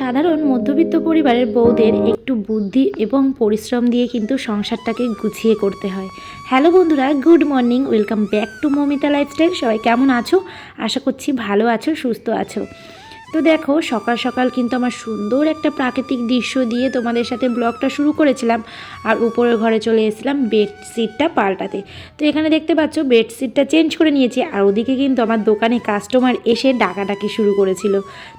সাধারণ মধ্যবিত্ত পরিবারের বউদের একটু বুদ্ধি এবং পরিশ্রম দিয়ে কিন্তু সংসারটাকে গুছিয়ে করতে হয়। হ্যালো বন্ধুরা, good morning, welcome back to Mamita lifestyle. সবাই কেমন আছো? আশা করছি ভালো আছো, সুস্থ আছো। তো দেখো, সকাল সকাল কিন্তু আমার সুন্দর একটা প্রাকৃতিক দৃশ্য দিয়ে তোমাদের সাথে ব্লগটা শুরু করেছিলাম, আর উপরের ঘরে চলে এসেছিলাম বেডশিটটা পাল্টাতে। তো এখানে দেখতে পাচ্ছ বেডশিটটা চেঞ্জ করে নিয়েছি, আর ওদিকে কিন্তু আমার দোকানে কাস্টমার এসে ডাকাডাকি শুরু করেছিল।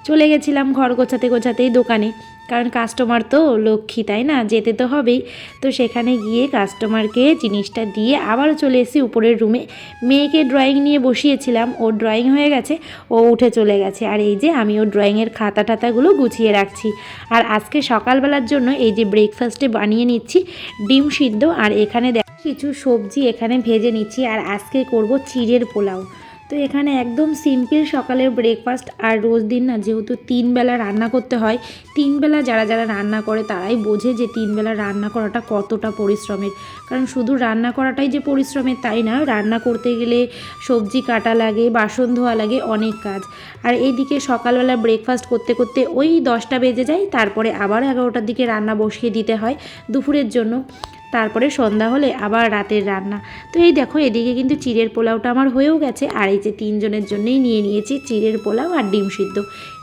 চলে গেছিলাম ঘর গোছাতে গোছাতেই দোকানে, কারণ কাস্টমার তো লক্ষ্মী, তাই না, যেতে তো হবেই। তো সেখানে গিয়ে কাস্টমারকে জিনিসটা দিয়ে আবারও চলে এসেছি উপরের রুমে। মেয়েকে ড্রয়িং নিয়ে বসিয়েছিলাম, ওর ড্রয়িং হয়ে গেছে, ও উঠে চলে গেছে। আর এই যে আমি ওর ড্রয়িংয়ের খাতা টাতাগুলো গুছিয়ে রাখছি। আর আজকে সকালবেলার জন্য এই যে ব্রেকফাস্টে বানিয়ে নিচ্ছি ডিম সিদ্ধ, আর এখানে কিছু সবজি এখানে ভেজে নিচ্ছি। আর আজকে করব চিড়ের পোলাও। তো এখানে একদম সিম্পল সকালের ব্রেকফাস্ট। আর রোজ দিন না, যেহেতু 3 বেলা রান্না করতে হয়, 3 বেলা যারা যারা রান্না করে তারাই বোঝে যে 3 বেলা রান্না করাটা কতটা পরিশ্রমের। কারণ শুধু রান্না করাটাই যে পরিশ্রমের তাই না, রান্না করতে গেলে সবজি কাটা লাগে, বাসন ধোয়া লাগে, অনেক কাজ। আর এইদিকে সকালবেলা ব্রেকফাস্ট করতে করতে ওই 10টা বেজে যায়, তারপরে আবার 11টার দিকে রান্না বসিয়ে দিতে হয় দুপুরের জন্য, তারপরে সন্ধ্যা হলে আবার রাতের রান্না। তো এই দেখো, এদিকে কিন্তু চিড়ের পোলাওটা আমার হয়েও গেছে। আর এই যে 3 জনের জন্যই নিয়ে নিয়েছি চিড়ের পোলাও আর ডিম সিদ্ধ।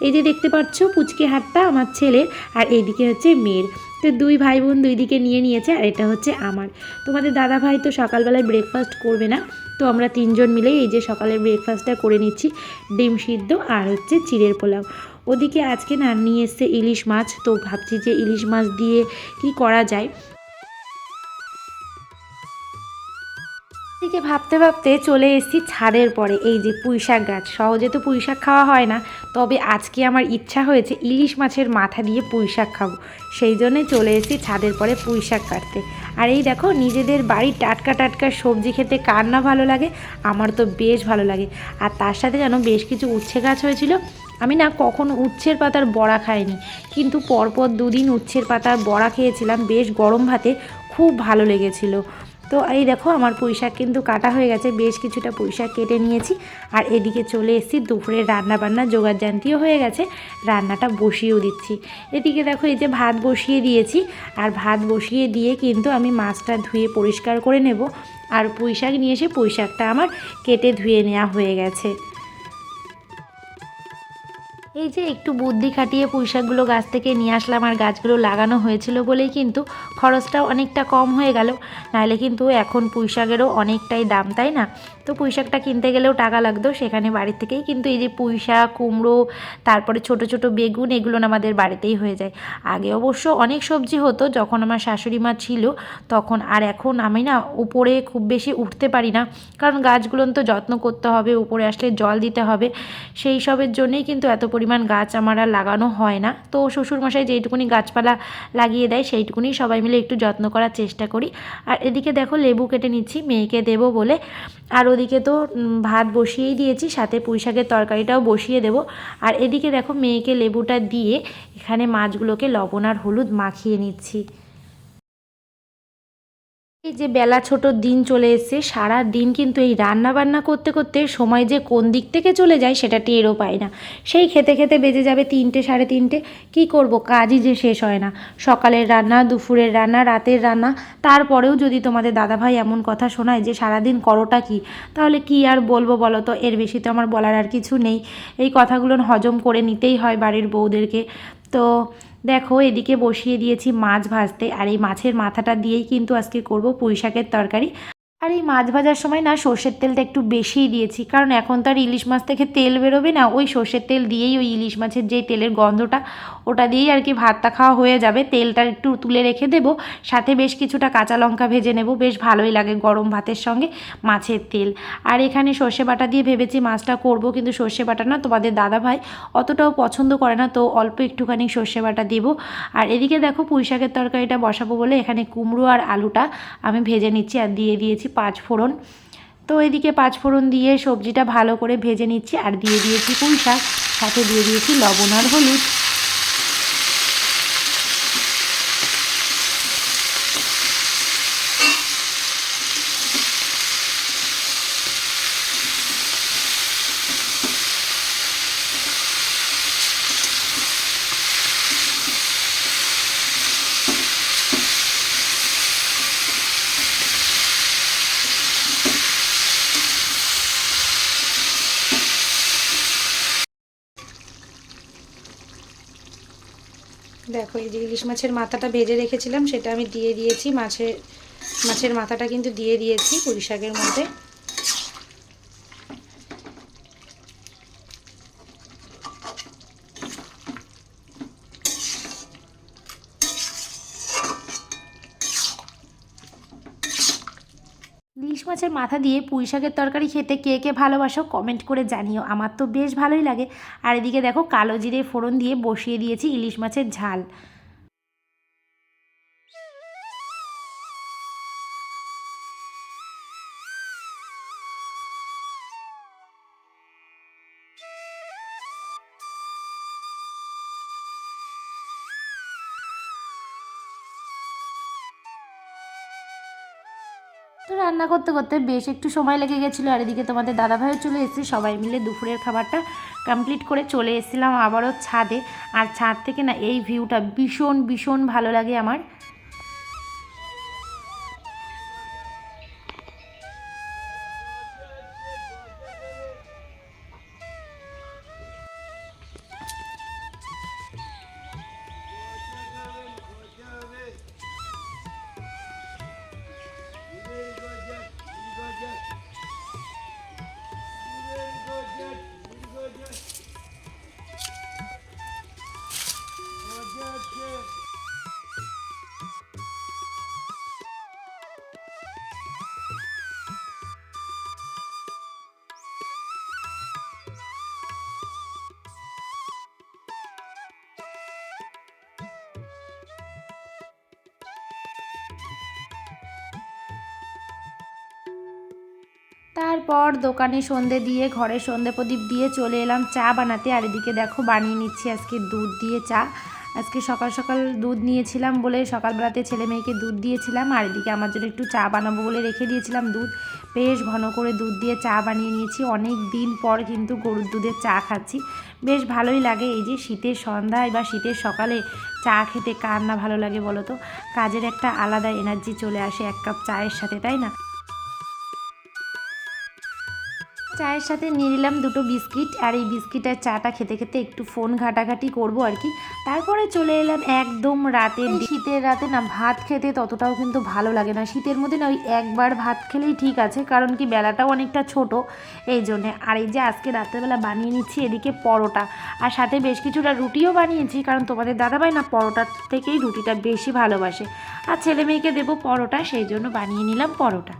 এই যে দেখতে পাচ্ছ পুচকে হাতটা আমার ছেলের, আর এইদিকে হচ্ছে মেয়ের। তো 2 ভাই বোন 2 দিকে নিয়ে নিয়েছে, আর এটা হচ্ছে আমার। তোমাদের দাদা ভাই তো সকালবেলায় ব্রেকফাস্ট করবে না, তো আমরা 3 জন মিলেই এই যে সকালের ব্রেকফাস্টটা করে নিচ্ছি, ডিম সিদ্ধ আর হচ্ছে চিড়ের পোলাও। ওদিকে আজকে না নিয়ে এসছে ইলিশ মাছ, তো ভাবছি যে ইলিশ মাছ দিয়ে কি করা যায়। থেকে ভাবতে ভাবতে চলে এসেছি ছাদের পরে। এই যে পুঁইশাক গাছ, সহজে তো পুঁইশাক খাওয়া হয় না, তবে আজকে আমার ইচ্ছা হয়েছে ইলিশ মাছের মাথা দিয়ে পুঁইশাক খাবো। সেই জন্যে চলে এসেছি ছাদের পরে পুঁইশাক কাটতে। আর এই দেখো, নিজেদের বাড়ির টাটকা টাটকা সবজি খেতে কার না ভালো লাগে, আমার তো বেশ ভালো লাগে। আর তার সাথে যেন বেশ কিছু উচ্ছে গাছ হয়েছিল। আমি না কখনো উচ্ছের পাতার বড়া খাইনি, কিন্তু পরপর 2 দিন উচ্ছের পাতার বড়া খেয়েছিলাম বেশ গরম ভাতে, খুব ভালো লেগেছিল। তো এই দেখো, আমার পুঁইশাক কিন্তু কাটা হয়ে গেছে, বেশ কিছুটা পুঁইশাক কেটে নিয়েছি। আর এদিকে চলে এসেছি দুপুরের রান্নাবান্না জোগাড় জান্তিও হয়ে গেছে, রান্নাটা বসিয়েও দিচ্ছি। এদিকে দেখো, এই যে ভাত বসিয়ে দিয়েছি, আর ভাত বসিয়ে দিয়ে কিন্তু আমি মাছটা ধুয়ে পরিষ্কার করে নেব। আর পুঁইশাক নিয়ে এসে পুঁইশাকটা আমার কেটে ধুয়ে নেওয়া হয়ে গেছে। এই যে একটু বুদ্ধি খাটিয়ে পুঁইশাকগুলো গাছ থেকে নিয়ে আসলাম, আর গাছগুলো লাগানো হয়েছিল বলেই কিন্তু খরচটাও অনেকটা কম হয়ে গেল। নাহলে কিন্তু এখন পুঁইশাকেরও অনেকটাই দাম, তাই না? তো পুঁইশাকটা কিনতে গেলেও টাকা লাগতো, সেখানে বাড়ির থেকেই কিন্তু এই যে পুঁইশাক, কুমড়ো, তারপরে ছোট ছোট বেগুন, এগুলো আমাদের বাড়িতেই হয়ে যায়। আগে অবশ্য অনেক সবজি হতো যখন আমার শাশুড়ি মা ছিল তখন। আর এখন আমি না উপরে খুব বেশি উঠতে পারি না, কারণ গাছগুলো তো যত্ন করতে হবে, উপরে আসলে জল দিতে হবে, সেই সবের জন্যই কিন্তু এত পরিমাণ গাছ আমার আর লাগানো হয় না। তো শ্বশুরমশাই যেইটুকুনি গাছপালা লাগিয়ে দেয় সেইটুকুনি সবাই মিলে একটু যত্ন করার চেষ্টা করি। আর এদিকে দেখো, লেবু কেটে নিচ্ছি মেয়েকে দেবো বলে। আর ওদিকে তো ভাত বসিয়েই দিয়েছি, সাথে পুঁইশাকের তরকারিটাও বসিয়ে দেবো। আর এদিকে দেখো, মেয়েকে লেবুটা দিয়ে এখানে মাছগুলোকে লবণ আর হলুদ মাখিয়ে নিচ্ছি। এই যে বেলা ছোট, দিন চলে এসছে, সারা দিন কিন্তু এই রান্না বান্না করতে করতে সময় যে কোন দিক থেকে চলে যায় সেটা টেরও পাই না। সেই খেতে খেতে বেজে যাবে 3টে, সাড়ে 3টে। কী করব, কাজই যে শেষ হয় না। সকালের রান্না, দুপুরের রান্না, রাতের রান্না, তারপরেও যদি তোমাদের দাদাভাই এমন কথা শোনায় যে সারাদিন করোটা কি, তাহলে কি আর বলবো বলো তো? এর বেশি তো আমার বলার আর কিছু নেই। এই কথাগুলো হজম করে নিতেই হয় বাড়ির বউদেরকে। তো দেখো, এদিকে বসিয়ে দিয়েছি মাছ ভাজতে, আর এই মাছের মাথাটা দিয়েই কিন্তু আজকে করব পুঁইশাকের তরকারি। আর এই মাছ ভাজার সময় না সর্ষের তেলটা একটু বেশিই দিয়েছি, কারণ এখন তো আর ইলিশ মাছ থেকে তেল বেরোবে না, ওই সর্ষের তেল দিয়েই, ওই ইলিশ মাছের যেই তেলের গন্ধটা, ওটা দিয়েই আর কি ভাতটা খাওয়া হয়ে যাবে। তেলটা একটু তুলে রেখে দেবো, সাথে বেশ কিছুটা কাঁচা লঙ্কা ভেজে নেব, বেশ ভালোই লাগে গরম ভাতের সঙ্গে মাছের তেল। আর এখানে সর্ষে বাটা দিয়ে ভেবেছি মাছটা করব, কিন্তু সর্ষে বাটা না তোমাদের দাদাভাই অতটাও পছন্দ করে না, তো অল্প একটুখানি সর্ষে বাটা দেবো। আর এদিকে দেখো, পুঁইশাকের তরকারিটা বসাবো বলে এখানে কুমড়ো আর আলুটা আমি ভেজে নিচ্ছি, আর দিয়ে দিয়েছি 5 ফোড়ন। তো এদিকে 5 ফোড়ন দিয়ে সবজিটা ভালো করে ভেজে নিচ্ছি, আর দিয়ে দিয়েছি পুঁইশাক, সাথে দিয়ে দিয়েছি লবণ আর হলুদ। দেখো এই যে ইলিশ মাছের মাথাটা ভেজে রেখেছিলাম সেটা আমি দিয়ে দিয়েছি, মাছের মাথাটা কিন্তু দিয়ে দিয়েছি পুঁই শাকের মধ্যে। ইলিশ মাছের মাথা দিয়ে পুঁই শাকের তরকারি খেতে কে কে ভালোবাসো কমেন্ট করে জানিও, আমার তো বেশ ভালোই লাগে। আর এদিকে দেখো কালো জিরে ফোড়ন দিয়ে বসিয়ে দিয়েছি ইলিশ মাছের ঝাল। তো রান্না করতে করতে বেশ একটু সময় লেগে গেছিলো। আর এদিকে তোমাদের দাদাভাইও চলে এসেছে, সবাই মিলে দুপুরের খাবারটা কমপ্লিট করে চলে এসেছিলাম আবারও ছাদে। আর ছাদ থেকে না এই ভিউটা ভীষণ ভীষণ ভালো লাগে আমার। তারপর দোকানে সন্ধে দিয়ে ঘরে সন্ধে প্রদীপ দিয়ে চলে এলাম চা বানাতে। আর এদিকে দেখো বানিয়ে নিচ্ছি আজকে দুধ দিয়ে চা। আজকে সকাল সকাল দুধ নিয়েছিলাম বলে সকালবেলাতে ছেলে মেয়েকে দুধ দিয়েছিলাম। আর এদিকে আমার জন্য একটু চা বানাবো বলে রেখে দিয়েছিলাম দুধ। বেশ ঘন করে দুধ দিয়ে চা বানিয়ে নিয়েছি। অনেক দিন পর কিন্তু গরুর দুধের চা খাচ্ছি, বেশ ভালোই লাগে। এই যে শীতের সন্ধ্যায় বা শীতের সকালে চা খেতে কার না ভালো লাগে বলো তো। কাজের একটা আলাদা এনার্জি চলে আসে এক কাপ চায়ের সাথে, তাই না? চায়ের সাথে নিয়ে নিলাম দুটো বিস্কিট। আর এই বিস্কিট আর চাটা খেতে খেতে একটু ফোন ঘাটাঘাটি করবো আর কি। তারপরে চলে এলাম একদম রাতের শীতের রাতে না ভাত খেতে ততটাও কিন্তু ভালো লাগে না। শীতের মধ্যে না ওই একবার ভাত খেলেই ঠিক আছে, কারণ কি বেলাটাও অনেকটা ছোট এই জন্যে। আর এই যে আজকে রাত্রেবেলা বানিয়ে নিচ্ছি এদিকে পরোটা, আর সাথে বেশ কিছুটা রুটিও বানিয়েছি, কারণ তোমাদের দাদাভাই না পরোটার থেকেই রুটিটা বেশি ভালোবাসে। আর ছেলে মেয়েকে দেবো পরোটা, সেই জন্য বানিয়ে নিলাম পরোটা।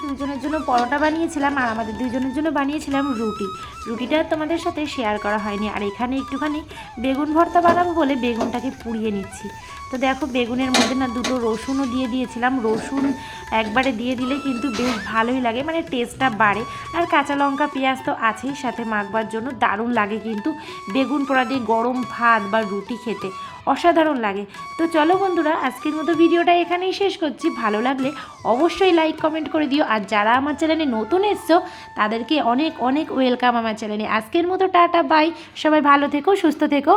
দুজনের জন্য পরোটা বানিয়েছিলাম আর আমাদের দুজনের জন্য বানিয়েছিলাম রুটি। রুটিটা তোমাদের সাথে শেয়ার করা হয়নি। আর এখানে একটুখানি বেগুন ভর্তা বানাবো বলে বেগুনটাকে পুড়িয়ে নিচ্ছি। তো দেখো বেগুনের মধ্যে না দুটো রসুনও দিয়ে দিয়েছিলাম। রসুন একবারে দিয়ে দিলে কিন্তু বেশ ভালোই লাগে, মানে টেস্টটা বাড়ে। আর কাঁচা লঙ্কা পেঁয়াজ তো আছেই, সাথে মাখবার জন্য দারুণ লাগে কিন্তু বেগুন পোড়া দিয়ে গরম ভাত বা রুটি খেতে অসাধারণ লাগে। তো চলো বন্ধুরা, আজকের মতো ভিডিওটা এখানেই শেষ করছি। ভালো লাগলে অবশ্যই লাইক কমেন্ট করে দিও। আর যারা আমার চ্যানেলে নতুন এসছো তাদেরকে অনেক অনেক ওয়েলকাম আমার চ্যানেলে। আজকের মতো টাটা বাই, সবাই ভালো থেকো, সুস্থ থেকো।